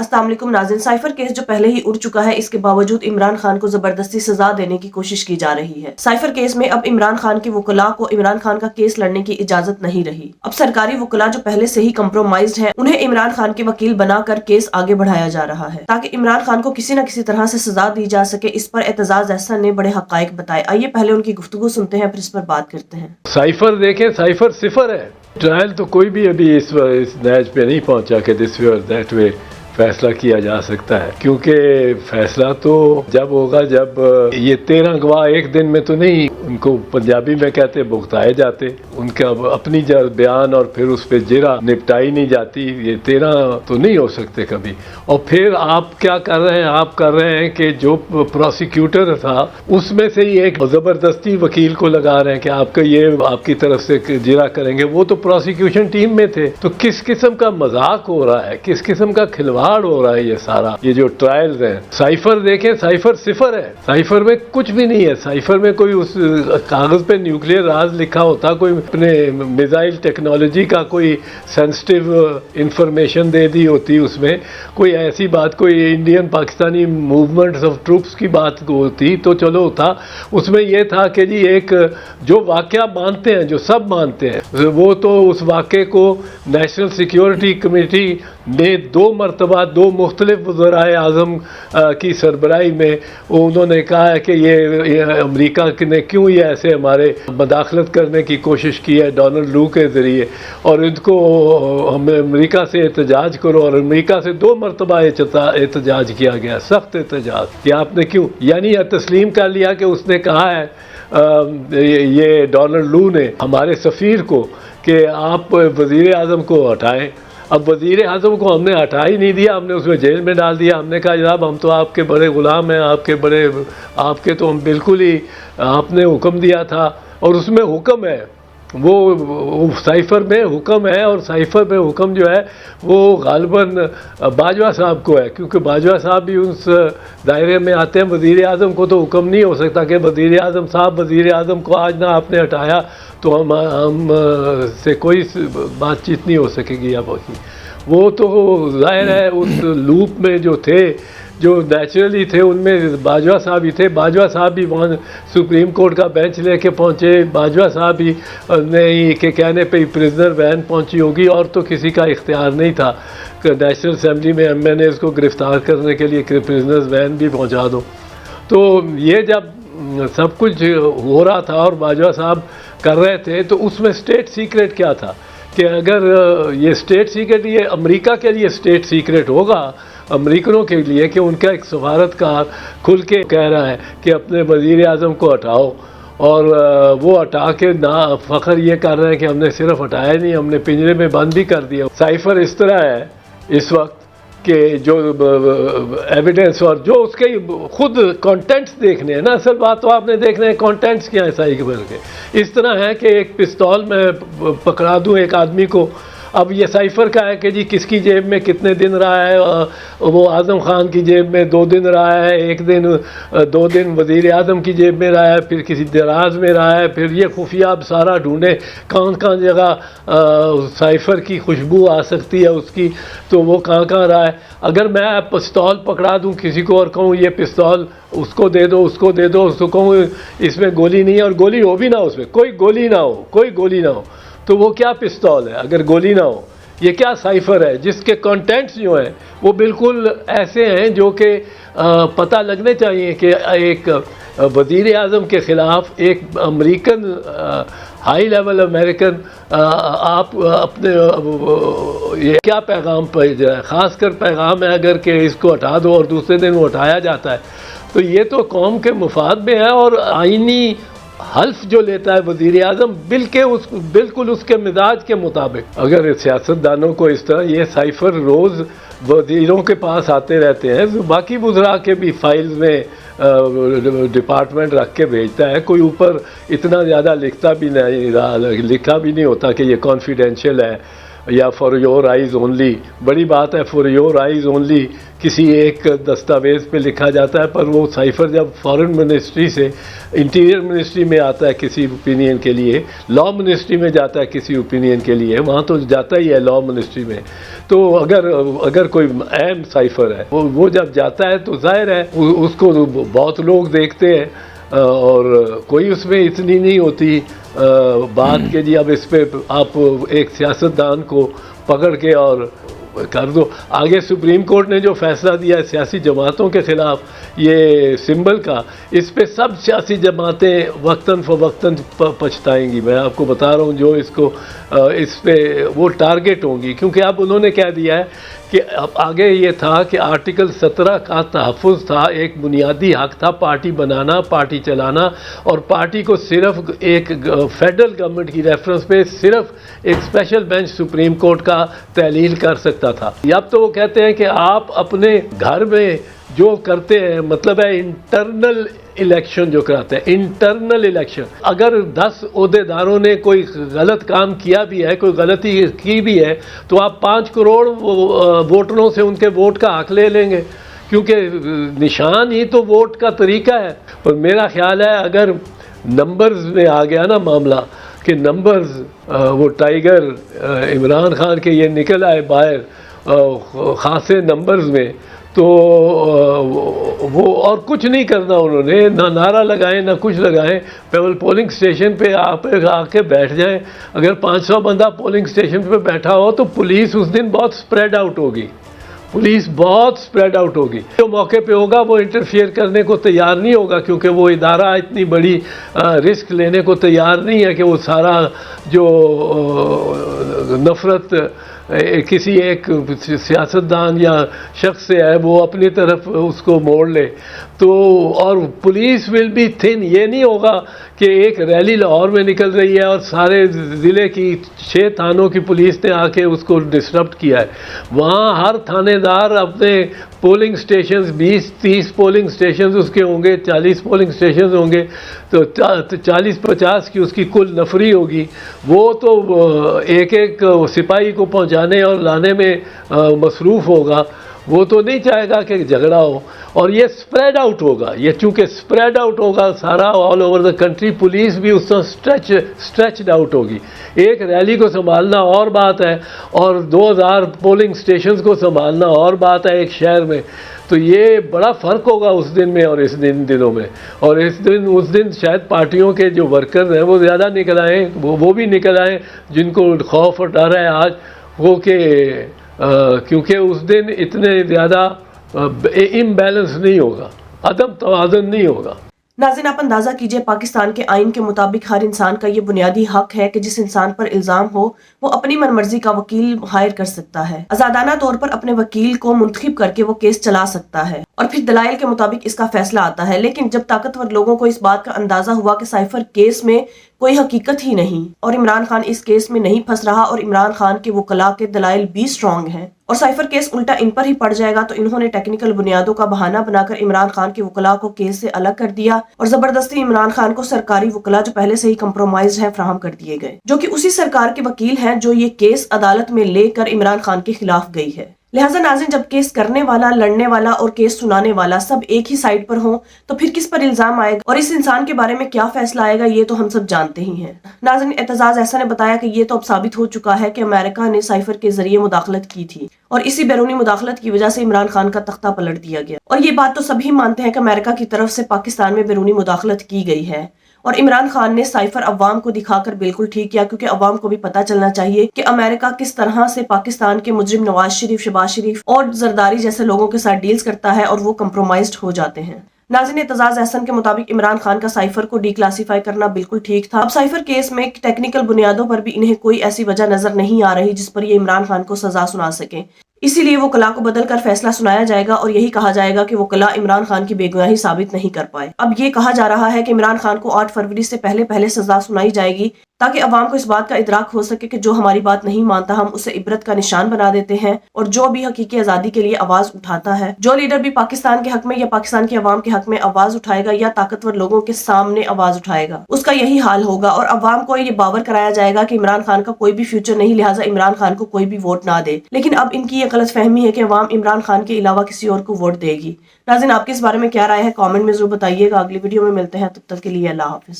السلام علیکم ناظرین، سائفر کیس جو پہلے ہی اڑ چکا ہے، اس کے باوجود عمران خان کو زبردستی سزا دینے کی کوشش کی جا رہی ہے۔ سائفر کیس میں اب عمران خان کے وکلاء کو عمران خان کا کیس لڑنے کی اجازت نہیں رہی۔ اب سرکاری وکلاء جو پہلے سے ہی کمپرومائزڈ ہیں، انہیں عمران خان کے وکیل بنا کر کیس آگے بڑھایا جا رہا ہے تاکہ عمران خان کو کسی نہ کسی طرح سے سزا دی جا سکے۔ اس پر اعتزاز احسن نے بڑے حقائق بتائے، آئیے پہلے ان کی گفتگو سنتے ہیں پھر اس پر بات کرتے ہیں۔ سائفر دیکھیں، سائفر صفر ہے۔ ٹرائل تو کوئی بھی ابھی اس نیچ پہ نہیں پہنچا کہ دس وے اور دیٹ وے فیصلہ کیا جا سکتا ہے، کیونکہ فیصلہ تو جب ہوگا جب یہ 13 گواہ ایک دن میں تو نہیں، ان کو پنجابی میں کہتے بغتائے جاتے، ان کا اپنی بیان اور پھر اس پہ جرا نپٹائی نہیں جاتی، یہ 13 تو نہیں ہو سکتے کبھی۔ اور پھر آپ کیا کر رہے ہیں؟ آپ کر رہے ہیں کہ جو پروسیکیوٹر تھا اس میں سے ہی ایک زبردستی وکیل کو لگا رہے ہیں کہ آپ کا یہ آپ کی طرف سے جرا کریں گے، وہ تو پروسیکیوشن ٹیم میں تھے۔ تو کس قسم کا مذاق ہو رہا ہے، کس قسم کا کھلواڑ ہو رہا ہے یہ سارا، یہ جو ٹرائلز ہیں۔ سائفر دیکھیں، سائفر صفر ہے، سائفر میں کچھ بھی نہیں ہے۔ سائفر میں کوئی اس کاغذ پہ نیوکلیر راز لکھا ہوتا، کوئی اپنے میزائل ٹیکنالوجی کا کوئی سینسٹیو انفارمیشن دے دی ہوتی، اس میں کوئی ایسی بات، کوئی Indian Pakistani movements of troops کی بات ہوتی تو چلو تھا۔ اس میں یہ تھا کہ جی ایک جو واقعہ مانتے ہیں، جو سب مانتے ہیں، وہ تو اس واقعے کو نیشنل سیکیورٹی کمیٹی نے 2 مرتبہ 2 مختلف وزرائے اعظم کی سربراہی میں انہوں نے کہا ہے کہ یہ امریکہ نے کیوں یہ ایسے ہمارے مداخلت کرنے کی کوشش کی ہے ڈونلڈ لو کے ذریعے، اور ان کو ہمیں امریکہ سے احتجاج کرو، اور امریکہ سے 2 مرتبہ احتجاج کیا گیا، سخت احتجاج، کہ آپ نے کیوں، یعنی یہ تسلیم کر لیا کہ اس نے کہا ہے یہ ڈونلڈ لو نے ہمارے سفیر کو کہ آپ وزیر اعظم کو ہٹائیں۔ اب وزیر اعظم کو ہم نے ہٹا ہی نہیں دیا، ہم نے اس میں جیل میں ڈال دیا۔ ہم نے کہا جناب ہم تو آپ کے بڑے غلام ہیں، آپ کے تو ہم بالکل ہی، آپ نے حکم دیا تھا، اور اس میں حکم ہے، وہ سائفر میں حکم ہے، اور سائفر میں حکم جو ہے وہ غالباً باجوہ صاحب کو ہے، کیونکہ باجوہ صاحب بھی اس دائرے میں آتے ہیں۔ وزیر اعظم کو تو حکم نہیں ہو سکتا کہ وزیر اعظم صاحب، وزیر اعظم کو آج نہ آپ نے ہٹایا تو ہم سے کوئی بات چیت نہیں ہو سکے گی اب ہوگی۔ وہ تو ظاہر ہے اس لوپ میں جو تھے، جو نیچرلی تھے، ان میں باجوہ صاحب ہی تھے۔ باجوہ صاحب بھی وہاں سپریم کورٹ کا بینچ لے کے پہنچے، باجوہ صاحب ہی نے کے کہنے پہ پرزنر وین پہنچی ہوگی، اور تو کسی کا اختیار نہیں تھا کہ نیشنل اسمبلی میں ایم این ایز کو گرفتار کرنے کے لیے پرزنرز وین بھی پہنچا دو۔ تو یہ جب سب کچھ ہو رہا تھا اور باجوہ صاحب کر رہے تھے، تو اس میں اسٹیٹ سیکرٹ کیا تھا کہ اگر یہ اسٹیٹ سیکرٹ، یہ امریکہ کے لیے اسٹیٹ سیکرٹ ہوگا، امریکنوں کے لیے، کہ ان کا ایک سفارتکار کھل کے کہہ رہا ہے کہ اپنے وزیر اعظم کو ہٹاؤ، اور وہ ہٹا کے نہ فخر یہ کر رہے ہیں کہ ہم نے صرف ہٹایا نہیں، ہم نے پنجرے میں بند بھی کر دیا۔ سائفر اس طرح ہے اس وقت کہ جو ایویڈنس اور جو اس کے خود کانٹینٹس دیکھنے ہیں نا، اصل بات تو آپ نے دیکھنا ہے کانٹینٹس کیا ہے سائفر کے۔ اس طرح ہے کہ ایک پستول میں پکڑا دوں ایک آدمی کو، اب یہ سائفر کا ہے کہ جی کس کی جیب میں کتنے دن رہا ہے، وہ اعظم خان کی جیب میں 2 دن رہا ہے، 1 دن 2 دن وزیر اعظم کی جیب میں رہا ہے، پھر کسی دراز میں رہا ہے، پھر یہ خفیہ اب سارا ڈھونڈے کہاں جگہ سائفر کی خوشبو آ سکتی ہے اس کی، تو وہ کہاں رہا ہے۔ اگر میں پستول پکڑا دوں کسی کو اور کہوں یہ پستول اس کو دے دو، اس کو دے دو، اس کو کہوں اس میں گولی نہیں ہے، اور گولی ہو بھی نہ، اس میں کوئی گولی نہ ہو، تو وہ کیا پستول ہے اگر گولی نہ ہو؟ یہ کیا سائفر ہے جس کے کانٹینٹس جو ہیں وہ بالکل ایسے ہیں جو کہ پتہ لگنے چاہیے کہ ایک وزیر اعظم کے خلاف ایک امریکن ہائی لیول امریکن آپ اپنے یہ کیا پیغام بھیج رہا ہے؟ خاص کر پیغام ہے اگر کہ اس کو ہٹا دو اور دوسرے دن وہ ہٹایا جاتا ہے، تو یہ تو قوم کے مفاد میں ہے، اور آئینی حلف جو لیتا ہے وزیر اعظم بالکل اس کے مزاج کے مطابق۔ اگر سیاستدانوں کو اس طرح یہ سائفر روز وزیروں کے پاس آتے رہتے ہیں، باقی وزراء کے بھی فائلز میں ڈپارٹمنٹ رکھ کے بھیجتا ہے، کوئی اوپر اتنا زیادہ لکھا بھی نہیں ہوتا کہ یہ کانفیڈینشیل ہے، یا فار یور آئیز اونلی. بڑی بات ہے فار یور آئیز اونلی کسی ایک دستاویز پہ لکھا جاتا ہے، پر وہ سائفر جب فارن منسٹری سے انٹیریئر منسٹری میں آتا ہے کسی اوپینین کے لیے، لا منسٹری میں جاتا ہے کسی اوپینین کے لیے، وہاں تو جاتا ہی ہے لا منسٹری میں. تو اگر کوئی اہم سائفر ہے وہ جب جاتا ہے تو ظاہر ہے اس کو بہت لوگ دیکھتے ہیں، اور کوئی اس میں اتنی نہیں ہوتی بات کہ جی اب اس پہ آپ ایک سیاستدان کو پکڑ کے اور کر دو. آگے سپریم کورٹ نے جو فیصلہ دیا ہے سیاسی جماعتوں کے خلاف یہ سمبل کا، اس پہ سب سیاسی جماعتیں وقتاً فوقتاً پچھتائیں گی. میں آپ کو بتا رہا ہوں جو اس پہ وہ ٹارگٹ ہوں گی، کیونکہ اب انہوں نے کہہ دیا ہے کہ اب آگے یہ تھا کہ آرٹیکل 17 کا تحفظ تھا، ایک بنیادی حق تھا پارٹی بنانا، پارٹی چلانا، اور پارٹی کو صرف ایک فیڈرل گورنمنٹ کی ریفرنس پہ صرف ایک اسپیشل بینچ سپریم کورٹ کا تحلیل کر سکتا تھا. اب تو وہ کہتے ہیں کہ آپ اپنے گھر میں جو کرتے ہیں، مطلب ہے انٹرنل الیکشن جو کراتے ہیں، انٹرنل الیکشن، اگر 10 عہدیداروں نے کوئی غلط کام کیا بھی ہے، کوئی غلطی کی بھی ہے، تو آپ 5 کروڑ ووٹروں سے ان کے ووٹ کا حق لے لیں گے، کیونکہ نشان ہی تو ووٹ کا طریقہ ہے. اور میرا خیال ہے اگر نمبرز میں آ گیا نا معاملہ کہ نمبرز وہ ٹائیگر عمران خان کے یہ نکل آئے باہر خاصے نمبرز میں، تو وہ اور کچھ نہیں کرنا انہوں نے، نہ نعرہ لگائیں نہ کچھ لگائیں. پولنگ اسٹیشن پہ آپ آ کے بیٹھ جائیں. اگر 500 بندہ پولنگ اسٹیشن پہ بیٹھا ہو تو پولیس اس دن بہت اسپریڈ آؤٹ ہوگی، پولیس بہت اسپریڈ آؤٹ ہوگی. جو موقع پہ ہوگا وہ انٹرفیئر کرنے کو تیار نہیں ہوگا، کیونکہ وہ ادارہ اتنی بڑی رسک لینے کو تیار نہیں ہے کہ وہ سارا جو نفرت کسی ایک سیاستدان یا شخص سے ہے وہ اپنی طرف اس کو موڑ لے. تو اور پولیس ول بی تھن، یہ نہیں ہوگا کہ ایک ریلی لاہور میں نکل رہی ہے اور سارے ضلع کی 6 تھانوں کی پولیس نے آ کے اس کو ڈسٹربٹ کیا ہے. وہاں ہر تھانے دار اپنے پولنگ سٹیشنز 20-30 پولنگ سٹیشنز اس کے ہوں گے، 40 پولنگ سٹیشنز ہوں گے، تو 40-50 کی اس کی کل نفری ہوگی. وہ تو ایک ایک سپاہی کو پہنچانے اور لانے میں مصروف ہوگا. وہ تو نہیں چاہے گا کہ جھگڑا ہو. اور یہ سپریڈ آؤٹ ہوگا، یہ چونکہ سپریڈ آؤٹ ہوگا سارا all over the country, police بھی اس طرح اسٹریچڈ آؤٹ ہوگی. ایک ریلی کو سنبھالنا اور بات ہے، اور 2000 پولنگ سٹیشنز کو سنبھالنا اور بات ہے ایک شہر میں. تو یہ بڑا فرق ہوگا اس دن میں اور اس دنوں میں. اور اس دن شاید پارٹیوں کے جو ورکرز ہیں وہ زیادہ نکل آئیں، وہ بھی نکل آئیں جن کو خوف اور ڈر ہے آج وہ کہ کیونکہ اس دن اتنے زیادہ امبیلنس نہیں ہوگا، عدم توازن نہیں ہوگا. ناظرین آپ اندازہ کیجئے پاکستان کے آئین کے مطابق ہر انسان کا یہ بنیادی حق ہے کہ جس انسان پر الزام ہو وہ اپنی من مرضی کا وکیل ہائر کر سکتا ہے، آزادانہ طور پر اپنے وکیل کو منتخب کر کے وہ کیس چلا سکتا ہے اور پھر دلائل کے مطابق اس کا فیصلہ آتا ہے. لیکن جب طاقتور لوگوں کو اس بات کا اندازہ ہوا کہ سائفر کیس میں کوئی حقیقت ہی نہیں اور عمران خان اس کیس میں نہیں پھنس رہا اور عمران خان کے وکلاء کے دلائل بھی سٹرونگ ہیں اور سائفر کیس الٹا ان پر ہی پڑ جائے گا، تو انہوں نے ٹیکنیکل بنیادوں کا بہانہ بنا کر عمران خان کے وکلاء کو کیس سے الگ کر دیا اور زبردستی عمران خان کو سرکاری وکلاء جو پہلے سے ہی کمپرومائز ہیں فراہم کر دیے گئے، جو کہ اسی سرکار کے وکیل ہیں جو یہ کیس عدالت میں لے کر عمران خان کے خلاف گئی ہے. لہٰذا ناظرین جب کیس کرنے والا، لڑنے والا اور کیس سنانے والا سب ایک ہی سائیڈ پر ہوں تو پھر کس پر الزام آئے گا اور اس انسان کے بارے میں کیا فیصلہ آئے گا یہ تو ہم سب جانتے ہی ہیں. ناظرین اعتزاز احسن نے بتایا کہ یہ تو اب ثابت ہو چکا ہے کہ امریکہ نے سائفر کے ذریعے مداخلت کی تھی اور اسی بیرونی مداخلت کی وجہ سے عمران خان کا تختہ پلٹ دیا گیا. اور یہ بات تو سبھی مانتے ہیں کہ امریکہ کی طرف سے پاکستان میں بیرونی مداخلت کی گئی ہے اور عمران خان نے سائفر عوام کو دکھا کر بالکل ٹھیک کیا، کیونکہ عوام کو بھی پتا چلنا چاہیے کہ امریکہ کس طرح سے پاکستان کے مجرم نواز شریف، شہباز شریف اور زرداری جیسے لوگوں کے ساتھ ڈیلز کرتا ہے اور وہ کمپرومائزڈ ہو جاتے ہیں. ناظرین اعتزاز احسن کے مطابق عمران خان کا سائفر کو ڈی کلاسیفائی کرنا بالکل ٹھیک تھا. اب سائفر کیس میں ٹیکنیکل بنیادوں پر بھی انہیں کوئی ایسی وجہ نظر نہیں آ رہی جس پر یہ عمران خان کو سزا سنا سکیں، اسی لیے وکلاء کو بدل کر فیصلہ سنایا جائے گا اور یہی کہا جائے گا کہ وکلاء عمران خان کی بے گناہی ثابت نہیں کر پائے. اب یہ کہا جا رہا ہے کہ عمران خان کو 8 فروری سے پہلے سزا سنائی جائے گی تاکہ عوام کو اس بات کا ادراک ہو سکے کہ جو ہماری بات نہیں مانتا ہم اسے عبرت کا نشان بنا دیتے ہیں، اور جو بھی حقیقی آزادی کے لیے آواز اٹھاتا ہے، جو لیڈر بھی پاکستان کے حق میں یا پاکستان کے عوام کے حق میں آواز اٹھائے گا یا طاقتور لوگوں کے سامنے آواز اٹھائے گا، اس کا یہی حال ہوگا، اور عوام کو یہ باور کرایا جائے گا کہ عمران خان کا کوئی بھی فیوچر نہیں، لہٰذا عمران خان کو کوئی بھی ووٹ نہ دے۔ لیکن اب ان کی یہ غلط فہمی ہے کہ عوام عمران خان کے علاوہ کسی اور کو ووٹ دے گی۔ ناظرین، آپ کی اس بارے میں کیا رائے ہے؟ کامنٹ میں ضرور بتائیے گا۔ اگلی ویڈیو میں ملتے ہیں، تب تک کے لیے اللہ حافظ۔